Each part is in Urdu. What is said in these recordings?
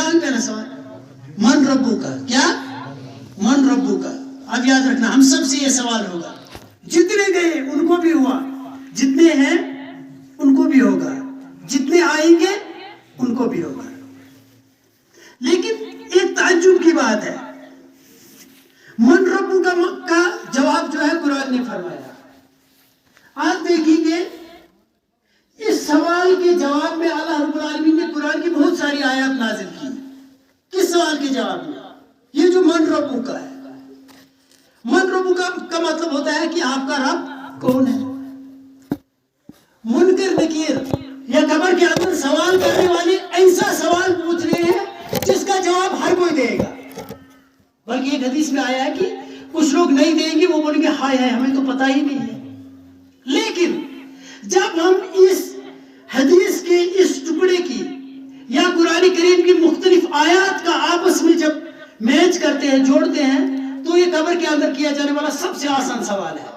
جواب پہلا سوال من ربو کا، کیا من ربو کا. اب یاد رکھنا ہم سب سے یہ سوال ہوگا. جتنے گئے ان کو بھی ہوا، جتنے ہیں ان کو بھی ہوگا، جتنے آئیں گے ان کو بھی ہوگا. لیکن ایک تعجب کی بات ہے، من ربو کا جواب جو ہے قرآن نے فرمایا. آپ دیکھیں گے اس سوال کے جواب میں اللہ رب العالمین نے قرآن کی بہت ساری آیات نازل کی. کس سوال کے جواب میں؟ یہ جو من ربو کا ہے. من ربو کا مطلب ہوتا ہے کہ آپ کا رب کون ہے. منکر نکیر یا قبر کے اندر سوال کرنے والے ایسا سوال پوچھ رہے ہیں جس کا جواب ہر کوئی دے گا. بلکہ ایک حدیث میں آیا ہے کہ کچھ لوگ نہیں دیں گے، وہ بولیں گے ہائے ہائے ہمیں تو پتہ ہی نہیں ہے. لیکن جب ہم اس حدیث کے اس ٹکڑے کی یا قرآن کریم کی مختلف آیات کا آپس میں جب میچ کرتے ہیں، جوڑتے ہیں، تو یہ قبر کے اندر کیا جانے والا سب سے آسان سوال ہے.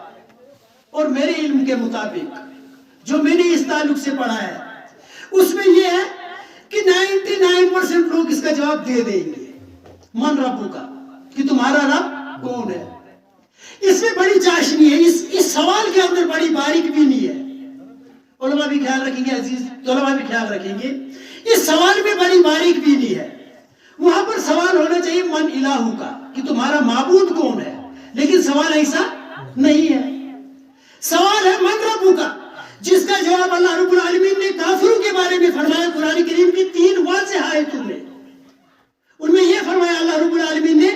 اور میرے علم کے مطابق جو میں نے اس تعلق سے پڑھا ہے اس میں یہ ہے کہ 99% لوگ اس کا جواب دے دیں گے. من ربو کا، کہ تمہارا رب کون ہے. اس میں بڑی چاشنی ہے، اس سوال کے اندر بڑی باریک بھی نہیں ہے. علماء بھی خیال رکھیں گے، عزیز طلباء بھی خیال رکھیں گے، اس سوال میں بڑی باریک بھی نہیں ہے. وہاں پر سوال ہونا چاہیے من الہو کا، کہ تمہارا معبود کون ہے. لیکن سوال ایسا نہیں ہے. سوال ہے من ربو کا، جس کا جواب اللہ رب العالمین نے کافروں کے بارے میں فرمایا قرآن کریم کی 3 واضح آیتوں میں. ان میں یہ فرمایا اللہ رب العالمین نے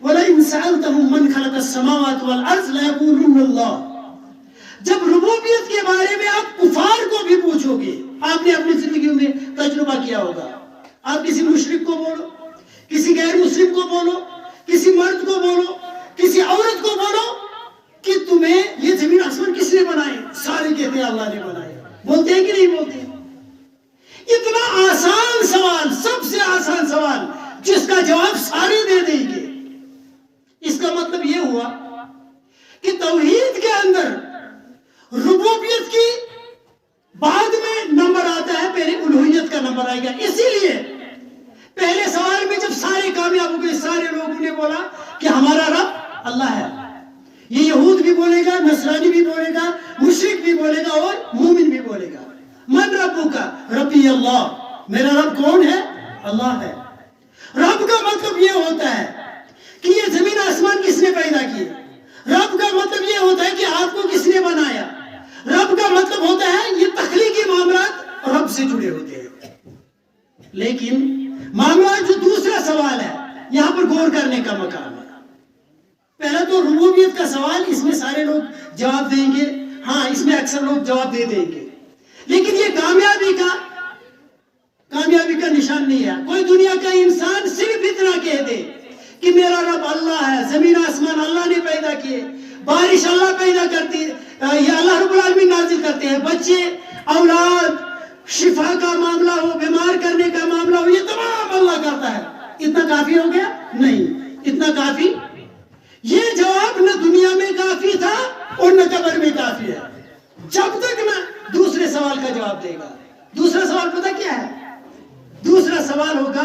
وَلَئِن سَأَلْتَهُمْ مَنْ خَلَقَ السَّمَاوَاتِ وَالْأَرْضَ لَيَقُولُنَّ اللَّهُ. جب ربوبیت کے بارے میں آپ کفار کو بھی پوچھو گے، آپ نے اپنی زندگی میں تجربہ کیا ہوگا، آپ کسی مشرک کو بولو، کسی غیر مسلم کو بولو، کسی مرد کو بولو، کسی عورت کو بولو کہ تمہیں یہ زمین آسمان کس نے بنائے، سارے کہتے ہیں اللہ نے بنائے. بولتے ہیں کہ نہیں بولتے؟ اتنا آسان سوال، سب سے آسان سوال جس کا جواب سارے دے دیں گے. اس کا مطلب یہ ہوا کہ توحید کے اندر ربوبیت کی بعد میں نمبر آتا ہے، پہلے الوہیت کا نمبر آئے گا. اسی لیے پہلے سوال میں جب سارے کامیاب ہو گئے، سارے لوگوں نے بولا کہ ہمارا رب اللہ ہے. یہ یہود بھی بولے گا، نصرانی بھی بولے گا، مشرک بھی بولے گا اور مومن بھی بولے گا. من ربو کا، ربی اللہ، میرا رب کون ہے؟ اللہ ہے. رب کا مطلب یہ ہوتا ہے کہ یہ زمین آسمان کس نے پیدا کیے. رب کا مطلب یہ ہوتا ہے کہ آپ کو کس نے بنایا. رب کا مطلب ہوتا ہے یہ تخلیقی معاملات رب سے جڑے ہوتے ہیں. لیکن معاملات جو دوسرا سوال ہے، یہاں پر غور کرنے کا مقام ہے. پہلا تو ربوبیت کا سوال، اس میں سارے لوگ جواب دیں گے، ہاں اس میں اکثر لوگ جواب دے دیں گے. لیکن یہ کامیابی کا نشان نہیں ہے. کوئی دنیا کا انسان صرف اتنا کہہ دے کہ میرا رب اللہ ہے، زمین آسمان اللہ نے پیدا کیے، بارش اللہ پیدا کرتی ہے، یہ اللہ رب العالمین نازل کرتے ہیں، بچے، اولاد، شفا کا معاملہ ہو، بیمار کرنے کا معاملہ ہو، یہ تمام اللہ کرتا ہے. اتنا کافی ہو گیا؟ نہیں، اتنا کافی یہ جواب نہ دنیا میں کافی تھا اور نہ قبر میں کافی ہے، جب تک نہ دوسرے سوال کا جواب دے گا. دوسرا سوال پتہ کیا ہے؟ دوسرا سوال ہوگا،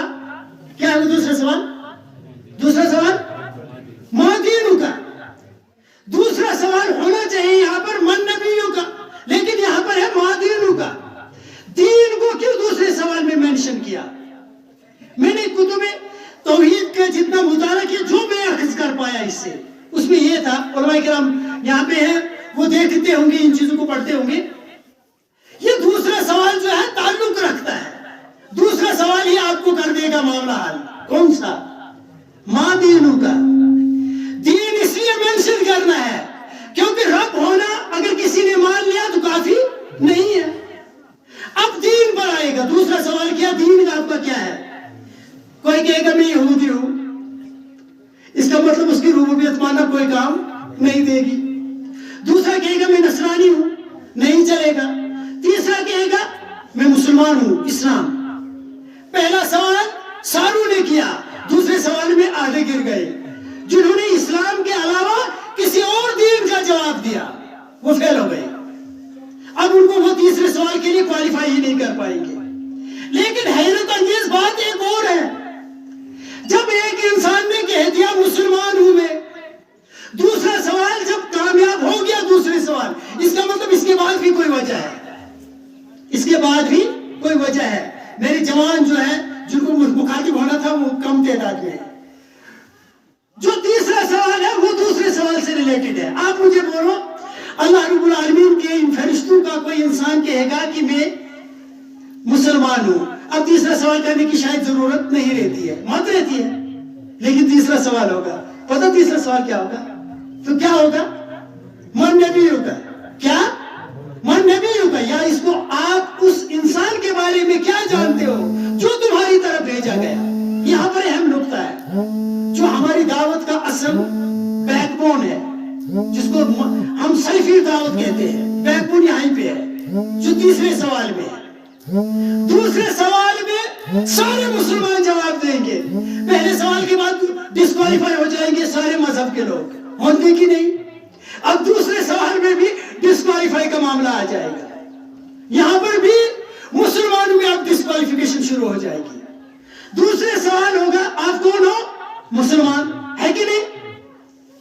کیا ہے دوسرا سوال؟ دوسرا سوال ما دینو کا. دوسرا سوال ہونا چاہیے یہاں پر من نبیوں کا، لیکن یہاں پر ہے ما دینو کا. دین کو کیوں دوسرے سوال میں مینشن کیا؟ میں نے کتب توحید کا جتنا مطالعہ کیا، جو میں اخذ کر پایا اس سے، اس میں یہ تھا، علماء کرام یہاں پہ ہیں، وہ دیکھتے ہوں گے، ان چیزوں کو پڑھتے ہوں گے. یہ دوسرا سوال جو ہے تعلق رکھتا ہے، دوسرا سوال ہی آپ کو کر دے گا معاملہ حل. کون سا؟ ما دینو کا. دین اس لیے مینشن کرنا ہے کیونکہ رب ہونا اگر کسی نے مان لیا تو کافی نہیں ہے. اب دین پر آئے گا. دوسرا سوال کیا؟ دین کا آپ کا کیا ہے؟ کوئی کہے گا میں یہودی ہوں، اس کا مطلب اس کی ربوبیت ماننا کوئی کام نہیں دے گی. دوسرا کہے گا میں نصرانی ہوں، نہیں چلے گا. تیسرا کہے گا میں مسلمان ہوں، اسلام. پہلا سوال ساروں نے کیا، دوسرے سوال میں آدھے گر گئے. جنہوں نے اسلام کے علاوہ کسی اور دین کا جواب دیا وہ فیل ہو گئے. اب ان کو وہ تیسرے سوال کے لیے کوالیفائی ہی نہیں کر پائیں گے. لیکن حیرت انگیز بات ایک اور ہے میرے جوان جو ہے جن کو مخاطب ہونا تھا وہ کم تعداد میں ہے. جو تیسرا سوال ہے وہ دوسرے سوال سے ریلیٹڈ ہے. آپ مجھے بولو اللہ رب العالمین کے ان فرشتوں کا کوئی انسان کہے گا کہ میں مسلمان ہوں؟ اب تیسرا سوال کرنے کی شاید ضرورت نہیں رہتی ہے، مت رہتی ہے، لیکن تیسرا سوال ہوگا. پتہ تیسرا سوال کیا ہوگا؟ تو کیا ہوگا؟ من نبی ہوگا. کیا؟ من نبی ہوگا. یا اس کو آپ اس انسان کے بارے میں کیا جانتے ہو جو تمہاری طرف بھیجا گیا؟ یہاں پر اہم نقطہ ہے جو ہماری دعوت کا اصل بیک بون ہے، جس کو ہم سلفی دعوت کہتے ہیں. بیک بون یہیں پہ ہے جو تیسرے سوال میں ہے. دوسرے سوال میں سارے مسلمان جواب دیں گے. پہلے سوال کے بعد ڈسکوالیفائی ہو جائیں گے سارے مذہب کے لوگ، ہوں گے کہ نہیں؟ اب دوسرے سوال میں بھی ڈسکوالیفائی کا معاملہ آ جائے گا. یہاں پر بھی مسلمانوں میں اب ڈسکوالیفیکیشن شروع ہو جائے گی. دوسرے سوال ہوگا آپ کون ہو؟ مسلمان ہے کہ نہیں؟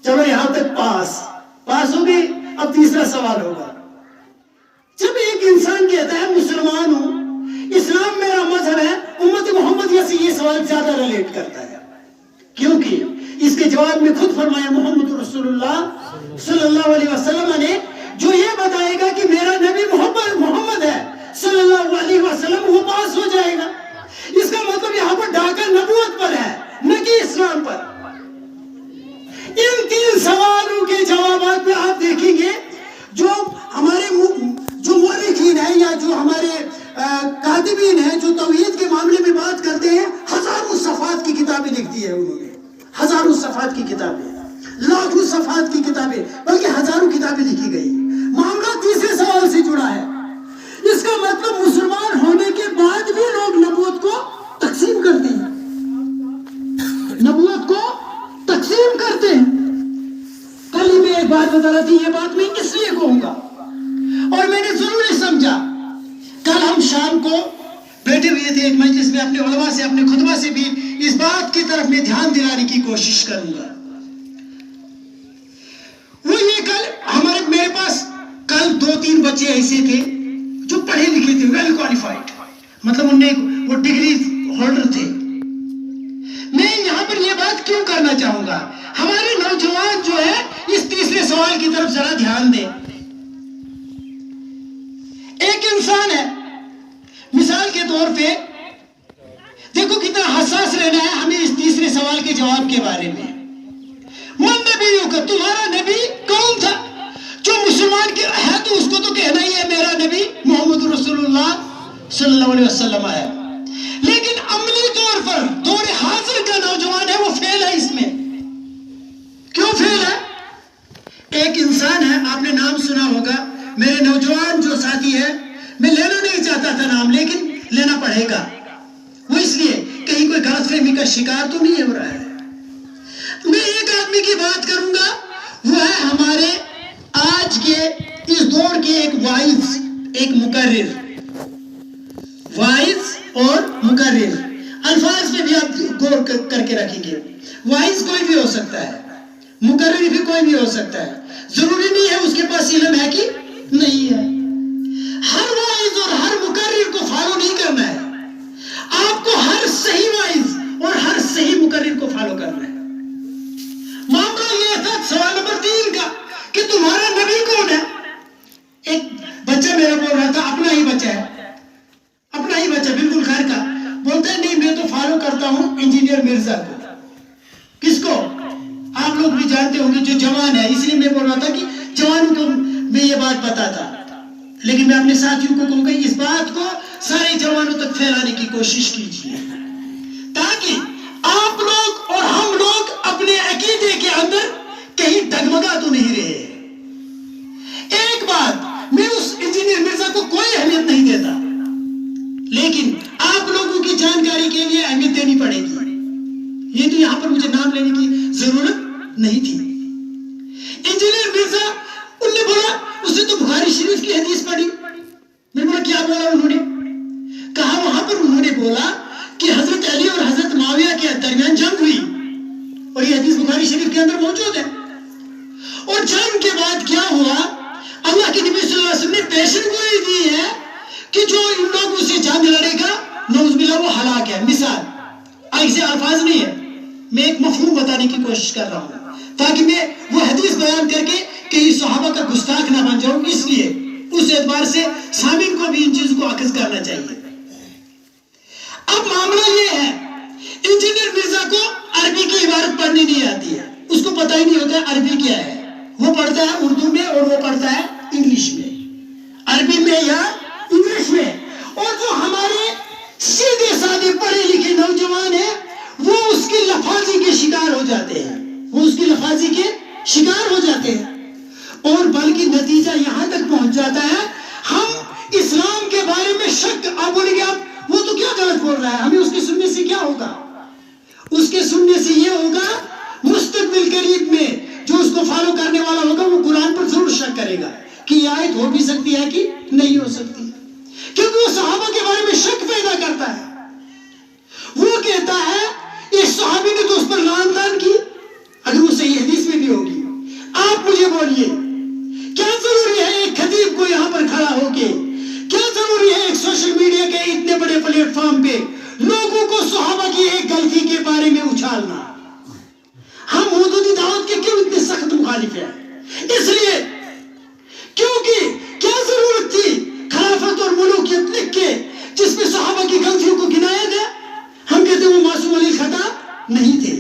چلو یہاں تک پاس ہو گئی. اب تیسرا سوال ہوگا. جب ایک انسان کہتا ہے مسلمان ہوں، اسلام میرا مذہب ہے، امت محمدیہ سے یہ سوال زیادہ ریلیٹ کرتا ہے، کیونکہ اس کے جواب میں خود فرمایا محمد رسول اللہ صلی اللہ علیہ وسلم نے جو یہ بتائے گا کہ میرا نبی محمد ہے صلی اللہ علیہ وسلم، وہ پاس ہو جائے گا. اس کا مطلب یہاں پر ڈاکہ نبوت پر ہے نہ کہ اسلام پر. ان تین سوالوں کے جوابات میں آپ دیکھیں گے جو ہمارے جو مورخین ہیں یا جو ہمارے کاتبین ہیں جو توحید کے معاملے میں بات کرتے ہیں، ہزاروں صفحات کی کتابیں لکھتی ہے انہوں نے. ہزاروں صفحات کی کتابیں، لاکھوں صفحات کی کتابیں، بلکہ ہزاروں کتابیں لکھی گئی. معاملہ تیسرے سوال سے جڑا ہے. اس کا مطلب مسلمان ہونے کے بعد بھی لوگ نبوت کو تقسیم کرتے ہیں، نبوت کو تقسیم کرتے ہیں. کل ہی میں ایک بات بتا رہا تھی، یہ بات میں اس لیے کہوں گا اور میں نے ضروری سمجھا. کل ہم شام کو بیٹھے ہوئے تھے ایک مجلس میں، اپنے علماء سے اپنے خطبہ سے بھی اس بات کی طرف میں دھیان دلانے کی کوشش کروں گا. وہ یہ کل میرے پاس کل 2-3 بچے ایسے تھے جو پڑھے لکھے تھے، ویل کوالیفائڈ، مطلب وہ ڈگری ہولڈر تھے. میں یہاں پر یہ بات کیوں کرنا چاہوں گا؟ ہمارے نوجوان جو ہے اس تیسرے سوال کی طرف ذرا دھیان دیں. ایک انسان ہے، مثال کے طور پہ دیکھو کتنا حساس رہنا ہے ہمیں اس تیسرے سوال کے جواب کے بارے میں. من نبیوں کا، تمہارا نبی کون تھا؟ جو مسلمان کی ہے تو اس کو تو کہنا ہی ہے میرا نبی محمد رسول اللہ صلی اللہ علیہ وسلم ہے. لیکن عملی طور پر دور حاضر کا نوجوان ہے وہ فیل ہے اس میں. کیوں فیل ہے؟ ایک انسان ہے، آپ نے نام سنا ہوگا، میرے نوجوان جو ساتھی ہے، میں لینا نہیں چاہتا تھا نام لیکن لینا پڑے گا. وہ اس لیے کہیں کوئی غلط فہمی کا شکار تو نہیں ہو رہا ہے. میں ایک آدمی کی بات کروں گا، وہ ہے ہمارے آج کے اس دور کے ایک وائز، ایک مقرر. وائز اور مقرر الفاظ میں بھی آپ غور کر کے رکھیں گے. وائز کوئی بھی ہو سکتا ہے، مقرر بھی کوئی بھی ہو سکتا ہے. ضروری نہیں ہے اس کے پاس علم ہے کہ نہیں ہے. ہر وائز اور ہر مقرر کو فالو نہیں کرنا ہے. آپ کو ہر صحیح وائز اور ہر صحیح مقرر کو فالو کرنا ہے. معاملہ یہ تھا سوال نمبر 3 کا کہ تمہارا نبی کون ہے. ایک بچہ میرا بول رہا تھا، اپنا ہی بچہ ہے، اپنا ہی بچہ بالکل گھر کا، بولتا ہے نہیں میں تو فالو کرتا ہوں انجینئر مرزا کو. کس کو؟ آپ لوگ بھی جانتے ہوں گے جو جوان ہے. اس لیے میں بول رہا تھا کہ جوانوں کو میں یہ بات بتاتا، لیکن میں اپنے ساتھیوں کو کہوں گا اس بات کو سارے جوانوں تک پھیلانے کی کوشش کیجیے تاکہ آپ لوگ اور ہم لوگ اپنے عقیدے کے اندر کہیں ڈگمگا تو نہیں رہے. ایک بات، میں اس انجینئر مرزا کو کوئی اہمیت نہیں دیتا، لیکن آپ لوگوں کی جانکاری کے لیے اہمیت دینی پڑے گی. یہ تو یہاں پر مجھے نام لینے کی ضرورت نہیں تھی. انجینئر مرزا، ان نے بولا، اس نے تو بخاری شریف کی حدیث پڑھی. میں نے بولا کیا بولا؟ انہوں نے کہا وہاں پر انہوں نے بولا کہ حضرت علی اور حضرت معاویہ کے درمیان جنگ ہوئی اور یہ حدیث بخاری شریف کے اندر موجود ہے. اور جنگ کے بعد کیا ہوا؟ اللہ کے نبی صلی اللہ علیہ وسلم نے پیشن گوئی دی ہے کہ جو ان لوگوں سے جنگ لڑے گا نعوذ باللہ ہے. مثال ایسے الفاظ نہیں ہے, میں ایک مفہوم بتانے کی کوشش کر رہا ہوں تاکہ میں وہ حدیث بیان کر کے کہیں صحابہ کا گستاخ نہ بن جاؤں. اس لیے اس اعتبار سے سامعین کو بھی ان چیزوں کو اخذ کرنا چاہیے. اب معاملہ یہ ہے, انجینئر مرزا کو عربی کی عبارت پڑھنی نہیں آتی ہے, اس کو پتہ ہی نہیں ہوتا ہے عربی کیا ہے. وہ پڑھتا ہے اردو میں اور وہ پڑھتا ہے انگلش میں, عربی میں یا انگلش میں. اور جو ہمارے سیدھے سادے پڑھے لکھے نوجوان ہیں وہ اس کی لفاظی کے شکار ہو جاتے ہیں, وہ اس کی لفاظی کے شکار ہو جاتے ہیں. اور بلکہ نتیجہ یہاں تک پہنچ جاتا ہے, ہم اسلام کے بارے میں شک, آپ بولیں گے آپ وہ تو کیا غلط بول رہا ہے, ہمیں اس کے سننے سے کیا ہوگا؟ اس کے سننے سے یہ ہوگا مستقبل قریب میں جو اس کو فالو کرنے والا ہوگا وہ قرآن پر ضرور شک کرے گا کہ یہ آیت ہو بھی سکتی ہے کہ نہیں ہو سکتی, کیونکہ وہ صحابہ کے بارے میں شک پیدا کرتا ہے. وہ کہتا ہے اس صحابی نے تو اس پر لعن طعن کی, اگر وہ صحیح حدیث میں بھی ہوگی. آپ مجھے بولیے کیا ضروری ہے ایک خطیب کو یہاں پر کھڑا ہو کے, کیا ضروری ہے ایک سوشل میڈیا کے اتنے بڑے پلیٹ فارم پہ لوگوں کو صحابہ کی ایک غلطی کے بارے میں اچھالنا؟ ہم حدودی دعوت کے کیوں اتنے سخت مخالف ہیں؟ اس لیے کیونکہ کیا ضرورت تھی خلافت اور ملوکیت لکھ کے جس میں صحابہ کی غلطیوں کو گنایا گیا؟ ہم کہتے ہیں وہ معصوم علی خطا نہیں تھے,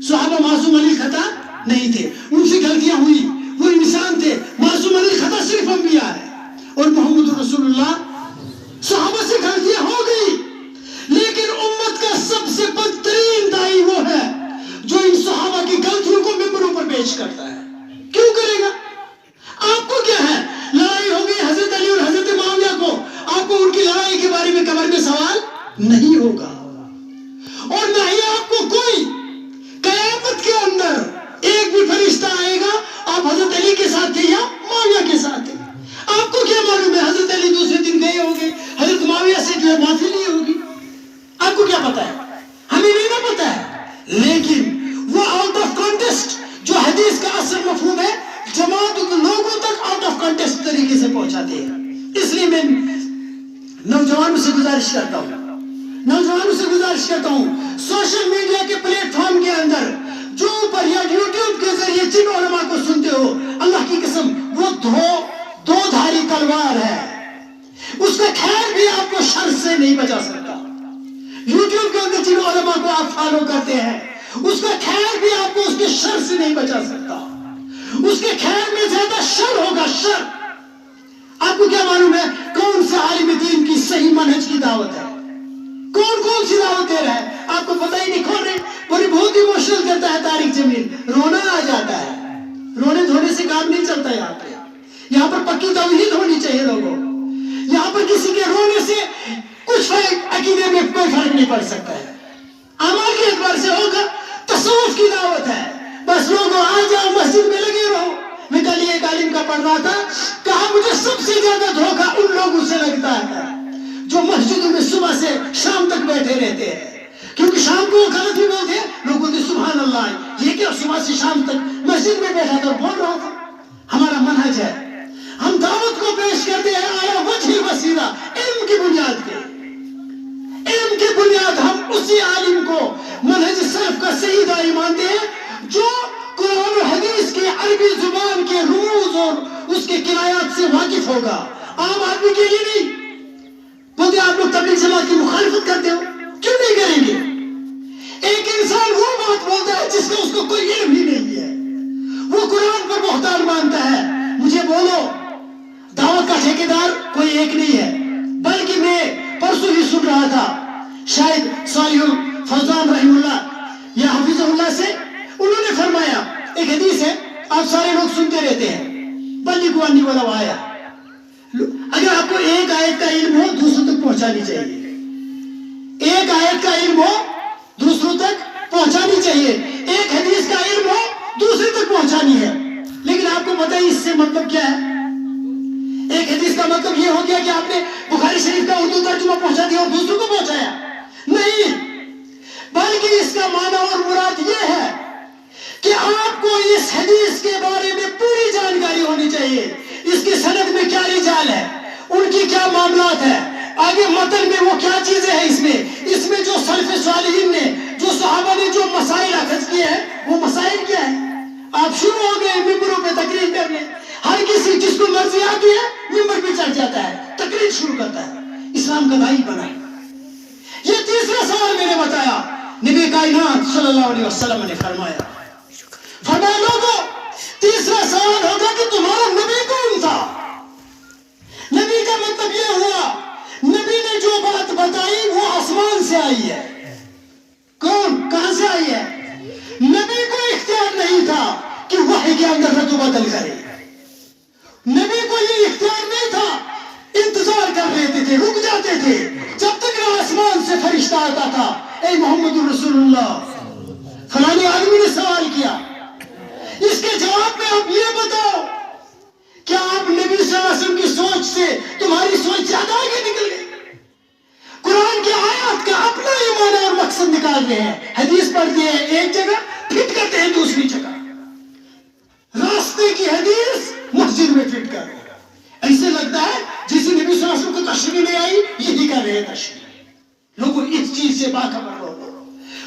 صحابہ معصوم علی خطا نہیں تھے, ان سے غلطیاں ہوئی, وہ انسان تھے. معصوم علی خطا صرف انبیاء ہے, اور محمد رسول اللہ صحابہ سے غلطیاں ہو گئی, لیکن امت کا سب سے بدترین داعی وہ ہے جو ان صحابہ کی غلطیوں کو ممبروں پر پیش کرتا ہے. کیوں کرے گا؟ آپ کو کیا ہے, لڑائی ہو گئی حضرت علی اور حضرت معاویہ کو, آپ کو ان کی لڑائی کے بارے میں قبر میں سوال نہیں ہوگا, اور نہ ہی آپ کو کوئی قیامت کے اندر ایک بھی فرشتہ آئے گا آپ حضرت علی کے ساتھ تھے یا معاویہ کے ساتھ تھے. آپ کو کیا معلوم ہے حضرت علی دوسرے دن گئے ہوں گے حضرت معاویہ سے جو ہے معافی لی ہوگی, آپ کو کیا پتا ہے؟ ہمیں نہیں نہ پتا ہے. لیکن وہ آؤٹ آف کانٹیکسٹ جو حدیث کا اصل مفہوم ہے جماعت لوگوں تک آؤٹ آف کانٹیکسٹ طریقے سے پہنچاتے ہیں. اس لیے میں نوجوانوں سے گزارش کرتا ہوں سوشل میڈیا کے پلیٹ فارم کے اندر جو پر یا یوٹیوب کے ذریعے جن علماء کو سنتے ہو, اللہ کی قسم وہ دو دھاری تلوار ہے, اس کا خیر بھی آپ کو شر سے نہیں بچا سکتا. یوٹیوب کے اندر جن علماء کو آپ فالو کرتے ہیں اس کا خیر بھی آپ کو اس کے شر سے نہیں بچا سکتا, اس کے خیر میں زیادہ شر ہوگا, شر. آپ کو کیا معلوم ہے کون سے عالم دین کی صحیح منہج کی دعوت ہے, کون سی دعوت دے رہا ہے؟ آپ کو پتہ ہی نہیں. کھول رہے اور بہت ایموشنل کرتا ہے طارق جمیل, رونا آ جاتا ہے. رونے دھونے سے کام نہیں چلتا یہاں پر پکی توحید ہونی چاہیے لوگوں. یہاں پر کسی کے رونے سے کچھ عقیدے میں کوئی فرق نہیں پڑ سکتا ہے. اعمال کے اعتبار سے ہوگا, تصوف کی دعوت ہے, بس لوگوں آ جاؤ مسجد میں لگے رہو. میں کل ایک عالم کا پڑھ رہا تھا, کہا مجھے سب سے زیادہ دھوکہ ان لوگوں سے لگتا ہے جو مسجدوں میں صبح سے شام تک بیٹھے رہتے ہیں, کیونکہ شام کو وہ غلط بھی بولتے ہیں. لوگوں نے سبحان اللہ یہ کیا صبح سے شام تک مسجد میں بیٹھا تھا بول رہا تھا. ہمارا منہج ہے, ہم دعوت کو پیش کرتے ہیں آیا وجہ وسیلہ علم کی بنیاد پہ. علم کی بنیاد ہم اسی عالم کو منہج سلف کا صحیح داعی مانتے ہیں جو قرآن و حدیث کے عربی زبان کے رموز اور اس کے کنایات سے واقف ہوگا, عام آدمی کے لیے نہیں. بولتے آپ لوگ تبلیغ جماعت کی مخالفت کرتے ہو, کیوں نہیں کریں گے؟ ایک انسان وہ بات بولتا ہے جس کا اس کو کوئی علم ہی نہیں ہے, وہ قرآن پر بہتان مانتا ہے. مجھے بولو دعوت کا ٹھیکیدار کوئی ایک نہیں ہے, بلکہ میں پرسوں ہی سن رہا تھا شاید صالح الفوزان رحم اللہ یا حفظ اللہ سے, انہوں نے فرمایا ایک حدیث ہے آپ سارے لوگ سنتے رہتے ہیں, بلغوا عنی ولو آیا. اگر آپ کو ایک آیت کا علم ہو دوسروں تک پہنچانی چاہیے, ایک آیت کا علم ہو دوسروں تک پہنچانی چاہیے, ایک حدیث کا علم ہو دوسرے تک پہنچانی ہے. لیکن آپ کو پتہ ہے اس سے مطلب کیا ہے؟ ایک حدیث کا مطلب یہ ہو گیا کہ آپ نے بخاری شریف کا اردو ترجمہ پہنچا دیا اور دوسروں کو پہنچایا نہیں, بلکہ اس کا معنی اور مراد یہ ہے کہ آپ کو اس حدیث کے بارے میں پوری جانکاری ہونی چاہیے. اس کی سند میں کیا رجال ہے, ان کی کیا معاملات ہے, آگے متن میں وہ کیا چیزیں ہیں, اس میں جو سند یہ ہے وہ مسائل کیا ہے؟ آپ شروع ہو گئے ممبروں پہ تقریر کرنے، ہر کسی جس کو مرضی آتی ہے ممبر پہ چڑھ جاتا ہے، تقریر شروع کرتا ہے، اسلام کا داعی بنا ہے۔ یہ تیسرا سوال میں نے بتایا، نبی کائنات صلی اللہ علیہ وسلم نے فرمایا لوگوں تیسرا سوال ہوگا کہ تمہارا نبی کون تھا؟ نبی کا مطلب یہ ہوا نبی نے جو بات بتائی وہ آسمان سے آئی ہے۔ کہاں سے آئی ہے؟ نبی کو اختیار نہیں تھا کہ وحی کے اندر رد و بدل کرے، نبی کو یہ اختیار نہیں تھا، انتظار کر لیتے تھے، رک جاتے تھے جب تک نہ آسمان سے فرشتہ آتا تھا، اے محمد رسول اللہ فلانے آدمی نے سوال کیا، اس کے جواب میں آپ یہ بتاؤ کیا آپ نبی صلی اللہ علیہ وسلم کی سوچ سے تمہاری سوچ زیادہ آگے نکل گئی؟ قرآن کی آیات کا اپنا ہی معنی اور مقصد نکال رہے ہیں، حدیث پڑھتے ہیں ایک جگہ فٹ کرتے ہیں دوسری جگہ، راستے کی حدیث مسجد میں فٹ کر رہے ہیں، ایسے لگتا ہے جسے نبی صلی اللہ علیہ وسلم کو تشریح نہیں آئی یہی کر رہے ہیں تشریح۔ لوگوں اس چیز سے باخبر رہو،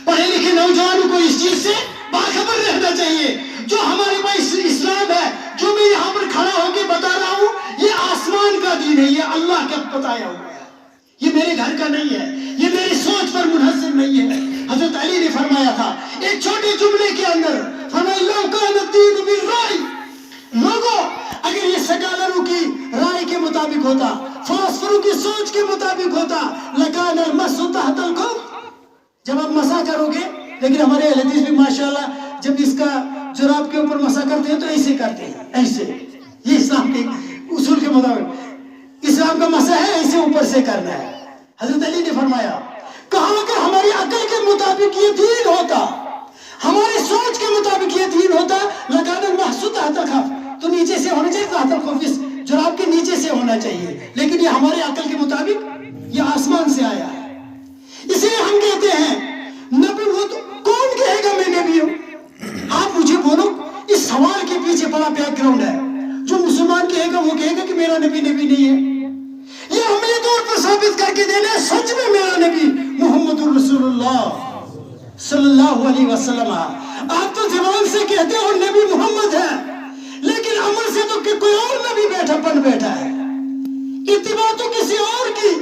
پڑھے لکھے نوجوانوں کو اس چیز سے باخبر رہنا چاہیے، جو ہمارے پاس اسلام ہے، جو میں یہاں پر کھڑا ہو کے بتا رہا ہوں، یہ آسمان کا دین ہے، یہ اللہ کا بتایا ہوا ہے، یہ میرے گھر کا نہیں ہے، یہ میری سوچ پر منحصر نہیں ہے۔ حضرت علی نے فرمایا تھا ایک چھوٹے جملے کے اندر، فرمایا لو کان الدین بالرأی، لوگوں اگر یہ سکالروں کی رائے کے مطابق ہوتا، فلسفوں کی سوچ کے مطابق ہوتا، لکان المس تحت الکفر، جب آپ مسا کرو گے، لیکن ہمارے اہل حدیث بھی ماشاءاللہ جب اس کا جراب کے اوپر مسا کرتے ہیں تو ایسے کرتے ہیں، ایسے، یہ اسلام کے اصول کے مطابق اسلام کا مسا ہے، ایسے اوپر سے کرنا ہے۔ حضرت علی نے فرمایا کہا اگر ہماری عقل کے مطابق یہ دین ہوتا، ہماری سوچ کے مطابق یہ دین ہوتا، لگانا محسوس تحت الکفر، تو نیچے سے ہونا چاہیے، تحت الکفر اس جراب کے نیچے سے ہونا چاہیے، لیکن یہ ہمارے عقل کے مطابق یہ آسمان سے آیا ہے۔ اس لیے ہم کہتے ہیں نبی، وہ تو کون کہے گا میں نبی ہوں؟ آپ مجھے بولو، اس سوال کے پیچھے بڑا بیک گراؤنڈ ہے، جو مسلمان کہے گا وہ کہے گا کہ میرا نبی نبی نہیں ہے، یہ عملی طور پر ثابت کر کے دینا ہے سچ میں میرا نبی محمد رسول اللہ صلی اللہ علیہ وسلم۔ آپ تو زبان سے کہتے ہو نبی محمد ہے، لیکن عمل سے تو کوئی اور نبی بیٹھا ہے، اتباع تو کسی اور کی،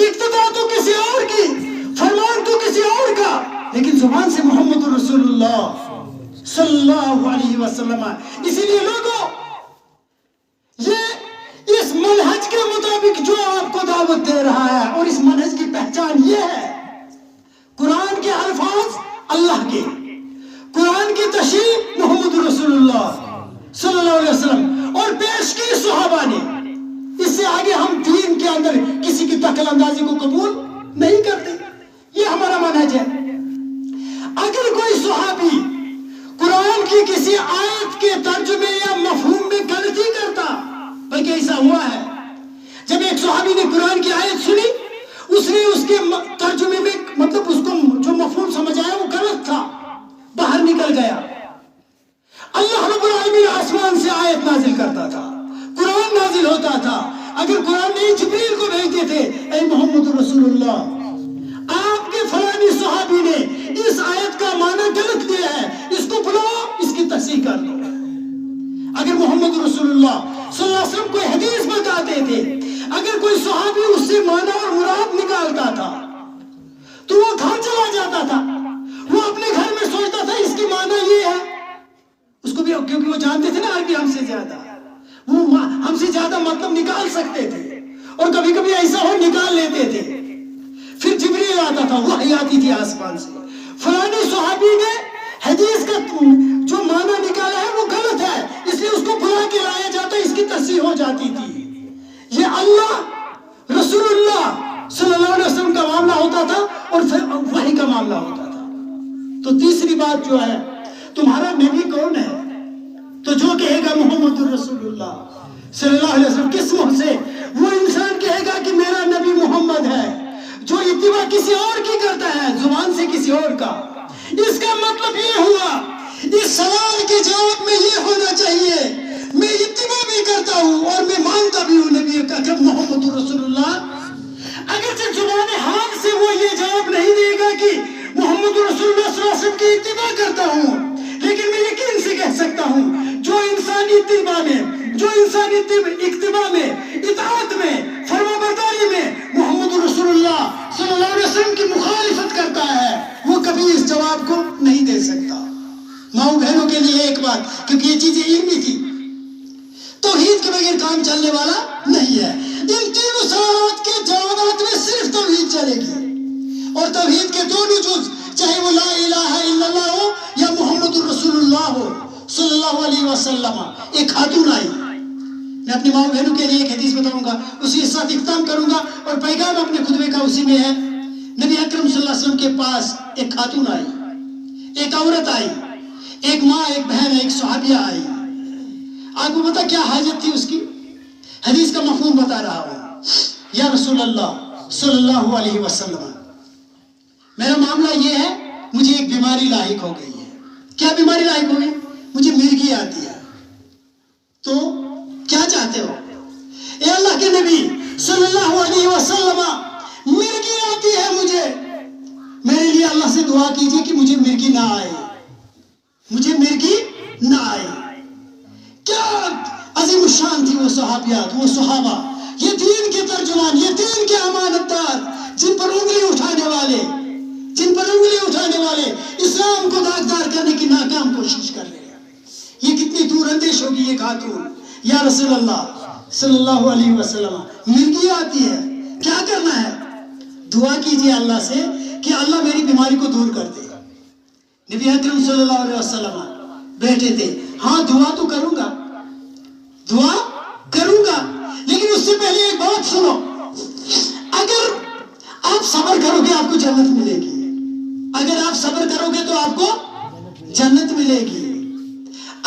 اقتداء تو کسی اور کی، فرمان تو کسی اور کا، لیکن زبان سے محمد رسول اللہ صلی اللہ علیہ وسلم۔ اسی لیے لوگوں یہ اس منہج کے مطابق جو آپ کو دعوت دے رہا ہے، اور اس منہج کی پہچان یہ ہے قرآن کے الفاظ اللہ کے، قرآن کی تشریح محمد رسول اللہ صلی اللہ علیہ وسلم اور پیش کی صحابہ نے، اس سے آگے ہم دین کے اندر کسی کی دخل اندازی کو قبول نہیں کرتے، یہ ہمارا منہج ہے۔ اگر کوئی صحابی قرآن کی کسی آیت کے ترجمے یا مفہوم میں غلطی کرتا، بلکہ ایسا ہوا ہے جب ایک صحابی نے قرآن کی آیت سنی، اس نے اس کے ترجمے میں مطلب اس کو جو مفہوم سمجھ آیا وہ غلط تھا، باہر نکل گیا، اللہ رب العالمین آسمان سے آیت نازل کرتا تھا، قرآن نازل ہوتا تھا، اگر قرآن نہیں جبریل کو بھیجتے تھے، اے محمد رسول اللہ آپ کے فلانی صحابی نے اس آیت کا معنی غلط دیا ہے، اس کو بلاؤ، اس کی تصحیح کر دو۔ اگر محمد رسول اللہ صلی اللہ علیہ وسلم کوئی حدیث بتاتے تھے، اگر کوئی صحابی اس سے معنی اور مراد نکالتا تھا تو وہ گھر چلا جاتا تھا، وہ اپنے گھر میں سوچتا تھا اس کی معنی یہ ہے، اس کو بھی کیونکہ وہ جانتے تھے نا عربی ہم سے زیادہ، وہ ہم سے زیادہ مطلب نکال سکتے تھے، اور کبھی کبھی ایسا ہو نکال لیتے تھے، پھر جبریل آتا تھا، وحی آتی تھی آسمان سے، فلانے صحابی نے حدیث کا جو معنی نکالا ہے وہ غلط ہے، اس لیے اس کو بلا کے لایا جاتا، اس کی تصحیح ہو جاتی تھی۔ یہ اللہ رسول اللہ صلی اللہ علیہ وسلم کا معاملہ ہوتا تھا اور پھر وحی کا معاملہ ہوتا تھا۔ تو تیسری بات جو ہے تمہارا نبی کون ہے، تو جو کہے گا محمد رسول اللہ صلی اللہ علیہ وسلم، کس منہ سے؟ وہ انسان کہے گا کہ میرا نبی محمد ہے، جو اتباع کسی اور کی کرتا ہے، زبان سے کسی اور کا۔ اس کا مطلب یہ ہوا، اس سوال کے جواب میں یہ ہونا چاہیے میں اتباع بھی کرتا ہوں اور میں مانتا بھی ہوں نبی کا کہ محمد رسول اللہ۔ اگرچہ زبان حال سے وہ یہ جواب نہیں دے گا کہ محمد محمد رسول اللہ صلی اللہ علیہ وسلم کی اتباع کرتا ہوں، لیکن میں یقین سے کہہ سکتا ہوں جو انسان اتباع میں، جو انسان اتباع میں، اطاعت میں، فرما برداری میں محمد رسول اللہ صلی اللہ علیہ وسلم کی مخالفت کرتا ہے، وہ کبھی اس جواب کو نہیں دے سکتا۔ ماؤں بہنوں کے لیے ایک بات، کیونکہ یہ چیزیں علمی تھی، توحید کے بغیر کام چلنے والا نہیں ہے۔ ان تینوں سوالات کے جوابات میں صرف توحید چلے گی، اور توحید کے دونوں جز، چاہے وہ لا الہ الا اللہ ہو یا محمد رسول اللہ ہو صلی اللہ علیہ وسلم۔ ایک خاتون آئی، میں اپنی ماؤں بہنوں کے لیے ایک حدیث بتاؤں گا، اسی کے ساتھ اختتام کروں گا، اور پیغام اپنے خطبے کا اسی میں ہے۔ نبی اکرم صلی اللہ علیہ وسلم کے پاس ایک خاتون آئی، ایک عورت آئی، ایک ماں، ایک بہن، ایک صحابیہ آئی۔ آپ کو پتا کیا حاجت تھی اس کی؟ حدیث کا مفہوم بتا رہا ہوں۔ یا رسول اللہ صلی اللہ علیہ وسلم، میرا معاملہ یہ ہے، مجھے ایک بیماری لاحق ہو گئی ہے۔ کیا بیماری لاحق ہو گئی؟ مجھے مرگی آتی ہے، تو کیا چاہتے ہو؟ اے اللہ کے نبی صلی اللہ علیہ وسلم، مرگی آتی ہے مجھے، میرے لیے اللہ سے دعا کیجئے کہ مجھے مرگی نہ آئے، مجھے مرگی نہ آئے۔ کیا عظیم الشان تھی وہ صحابیات، وہ صحابہ، یہ دین کے ترجمان، یہ دین کے امانت دار، جن پر انگلی اٹھانے والے، اسلام کو داغدار کرنے کی ناکام کوشش کر رہے ہیں۔ یہ کتنی دور اندیش ہوگی یہ خاتون۔ یا رسول اللہ صلی اللہ علیہ وسلم، مرگی آتی ہے، کیا کرنا ہے؟ دعا کیجئے اللہ سے کہ اللہ میری بیماری کو دور کر دے۔ نبی اکرم صلی اللہ علیہ وسلم بیٹھے تھے، ہاں دعا تو کروں گا، دعا کروں گا، لیکن اس سے پہلے ایک بات سنو، اگر آپ صبر کرو گے آپ کو جنت ملے گی، اگر آپ صبر کرو گے تو آپ کو جنت ملے گی۔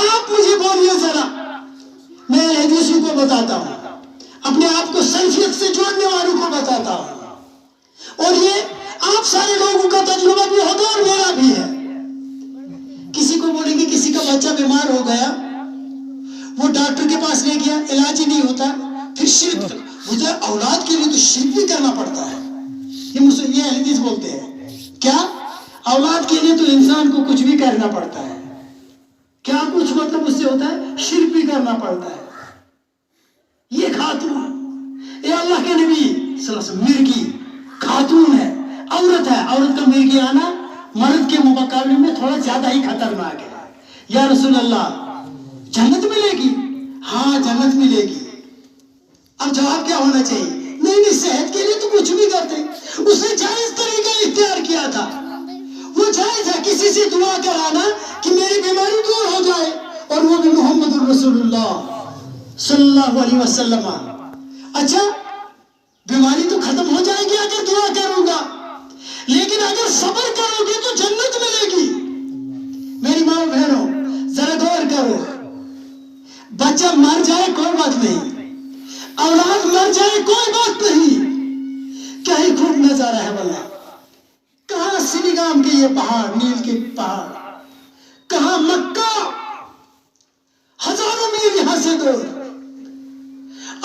آپ مجھے بولیے ذرا، میں حدیثوں کو بتاتا ہوں، اپنے آپ کو سلفیت سے جوڑنے والوں کو بتاتا ہوں، اور یہ آپ سارے لوگوں کا تجربہ بھی ہوگا اور میرا بھی ہے۔ کسی کو بولیں گے کسی کا بچہ بیمار ہو گیا، وہ ڈاکٹر کے پاس لے گیا، علاج ہی نہیں ہوتا، پھر شرک، مجھے اولاد کے لیے تو شرک بھی کرنا پڑتا ہے، یہ حدیث بولتے ہیں۔ کیا اولاد کے لیے تو انسان کو کچھ بھی کرنا پڑتا ہے؟ کیا کچھ مطلب اس سے ہوتا ہے؟ شرک بھی کرنا پڑتا ہے۔ یہ خاتون، اے اللہ کے نبی صلی اللہ علیہ وسلم، مرگی خاتون ہے، عورت ہے، عورت کا مرگی آنا مرد کے مقابلے میں تھوڑا زیادہ ہی خطرناک ہے۔ یا رسول اللہ جنت ملے گی؟ ہاں جنت ملے گی۔ اب جواب کیا ہونا چاہیے؟ نہیں، صحت کے لیے تو کچھ بھی کرتے، اس نے جائز طریقہ اختیار کیا تھا، وہ جائز ہے کسی سے دعا کرانا کہ میری بیماری دور ہو جائے، اور وہ بھی محمد رسول اللہ صلی اللہ علیہ وسلم۔ اچھا بیماری تو ختم ہو جائے گی اگر دعا کروں گا، لیکن اگر صبر کرو گے تو جنت ملے گی۔ میری ماں بہنوں ذرا غور کرو، بچہ مر جائے کوئی بات نہیں، اولاد مر جائے کوئی بات نہیں، کیا ہی خوب نظارہ ہے واللہ۔ کہاں سنگام کے یہ پہاڑ، نیل کے پہاڑ، کہاں مکہ، ہزاروں میل یہاں سے دور،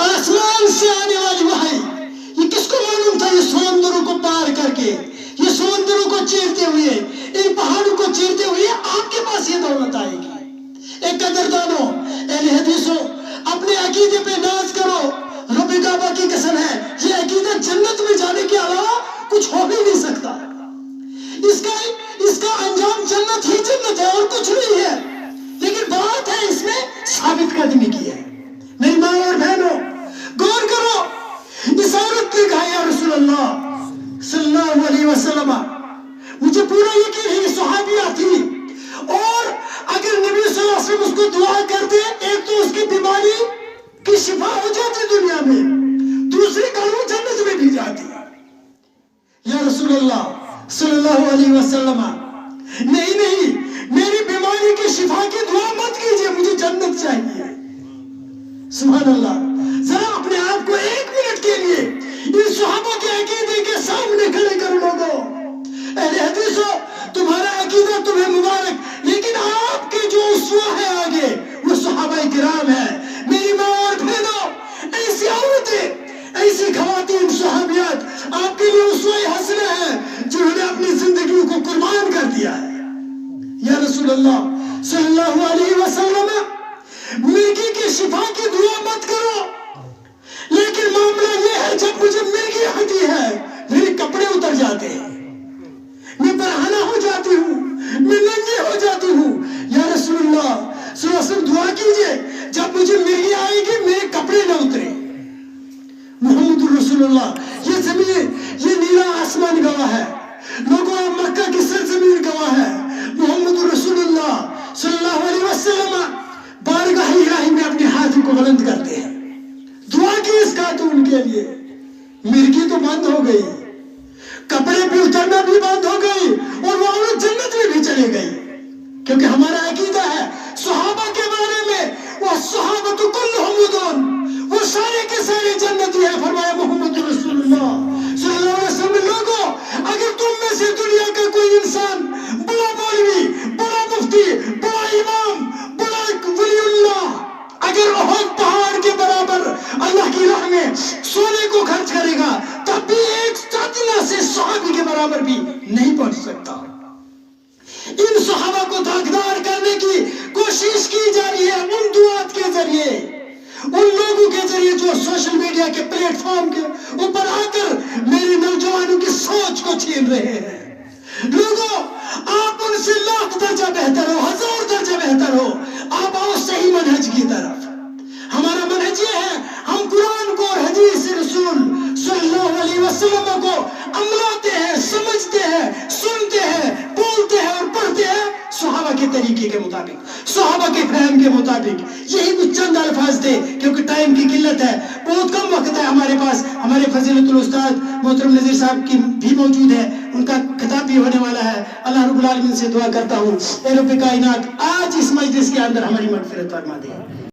آسمان سے آنے والی وحی، یہ کس کو معلوم تھا؟ یہ سمندروں کو پار کر کے، یہ سمندروں کو چیرتے ہوئے، ان پہاڑوں کو چیرتے ہوئے آپ کے پاس یہ دولت آئے گی۔ ایک قدردانوں، اہل حدیثوں، اپنے عقیدے پہ ناز کرو، رب کعبہ کی قسم ہے یہ عقیدہ جنت میں جانے کے علاوہ کچھ ہو بھی نہیں سکتا، اس کا انجام جنت ہی جنت ہے اور کچھ نہیں ہے، لیکن بات ہے اس میں ثابت قدمی کی ہے۔ میری ماں اور بہنوں غور کرو، اس عورت نے کہا یا رسول اللہ صلی اللہ علیہ وسلم، مجھے پورا یقین ہے یہ صحابیہ تھی، اور اگر نبی صلی اللہ علیہ وسلم اس کو دعا کرتے، ایک تو اس کی بیماری کی شفا ہو جاتی دنیا میں، دوسری کاروں جنت میں بھی جاتی۔ یا رسول اللہ صلی اللہ علیہ وسلم، نہیں، میری بیماری کی شفا کی دعا مت کیجئے، مجھے جنت چاہیے۔ سبحان اللہ، ذرا اپنے آپ کو ایک منٹ کے لیے ان صحابہ کے عقیدے کے سامنے کھڑے کر لوگو۔ اہل حدیثوں، تمہارا عقیدہ تمہیں مبارک، لیکن آپ کے جو اسوہ ہے آگے وہ صحابہ کرام ہے۔ میری ماں اور بہنوں، ایسی عورتیں، ایسی خواتین صحابیات آپ کے لیے اسوہ حسنہ ہیں، جنہوں نے اپنی زندگیوں کو قربان اللہ صلی اللہ علیہ وسلم مرغی کی شفا کی دعا مت کرو، لیکن معاملہ یہ ہے جب مجھے مرغی آتی ہے میرے کپڑے اتر جاتے ہیں، میں برہنہ ہو جاتی ہوں، میں ننگی ہو جاتی ہوں۔ یا رسول اللہ صلی اللہ علیہ وسلم دعا کیجئے جب مجھے مرغی آئے گی میرے کپڑے نہ اترے۔ محمد رسول اللہ، یہ زمین، یہ نیلا آسمان گواہ ہے، لوگوں مکہ کی سرزمین گواہ ہے۔ محمد رسول اللہ صلی اللہ علیہ وسلم بارگاہ الہی میں اپنے ہاتھ کو بلند کرتے ہیں، دعا کی اس خاتون کے لیے۔ مرغی تو بند ہو گئی، کپڑے بھی اترنا بھی بند ہو گئی، اور وہ عورت جنت میں بھی چلے گئی، کیونکہ ہمارا عقیدہ ہے صحابہ کے بارے میں، وہ صحابہ تو کلہم ودون، وہ سارے کے سارے جنتی ہیں۔ فرمایا محمد رسول اللہ صلی اللہ علیہ وسلم، لوگوں اگر تم میں سے دنیا کا کوئی انسان، بڑا مولوی، بڑا مفتی، بڑا امام، بڑا ولی اللہ، اگر احد پہاڑ کے برابر اللہ کی راہ میں سونے کو خرچ کرے گا تب بھی ایک ستنا سے صحابی کے برابر بھی نہیں پہنچ سکتا۔ ان صحابہ کو داغدار کرنے کی کوشش کی جا رہی ہے ان دعات کے ذریعے، ان لوگوں کے ذریعے جو سوشل میڈیا کے پلیٹ فارم کے اوپر آ کر میرے نوجوانوں کی سوچ کو چھین رہے ہیں۔ لوگوں، آپ ان سے لاکھ درجہ بہتر ہو، 1000 درجہ بہتر ہو، آپ آؤ صحیح منہج کی طرف۔ ہمارا منہج یہ ہے، ہم قرآن کو اور حدیث رسول صلی اللہ علیہ وسلم کو عملاتے ہیں، سمجھتے ہیں، سنتے ہیں، بولتے ہیں اور پڑھتے ہیں صحابہ کے طریقے کے مطابق، صحابہ کے فہم کے مطابق۔ یہی کچھ چند الفاظ تھے، کیونکہ ٹائم کی قلت ہے، بہت کم وقت ہے ہمارے پاس۔ ہمارے فضیلت الاستاد محترم نذیر صاحب کی بھی موجود ہے، ان کا خطاب بھی ہونے والا ہے۔ اللہ رب العالمین سے دعا کرتا ہوں اے رب کائنات آج اس مجلس کے اندر ہماری مغفرت فرما دے۔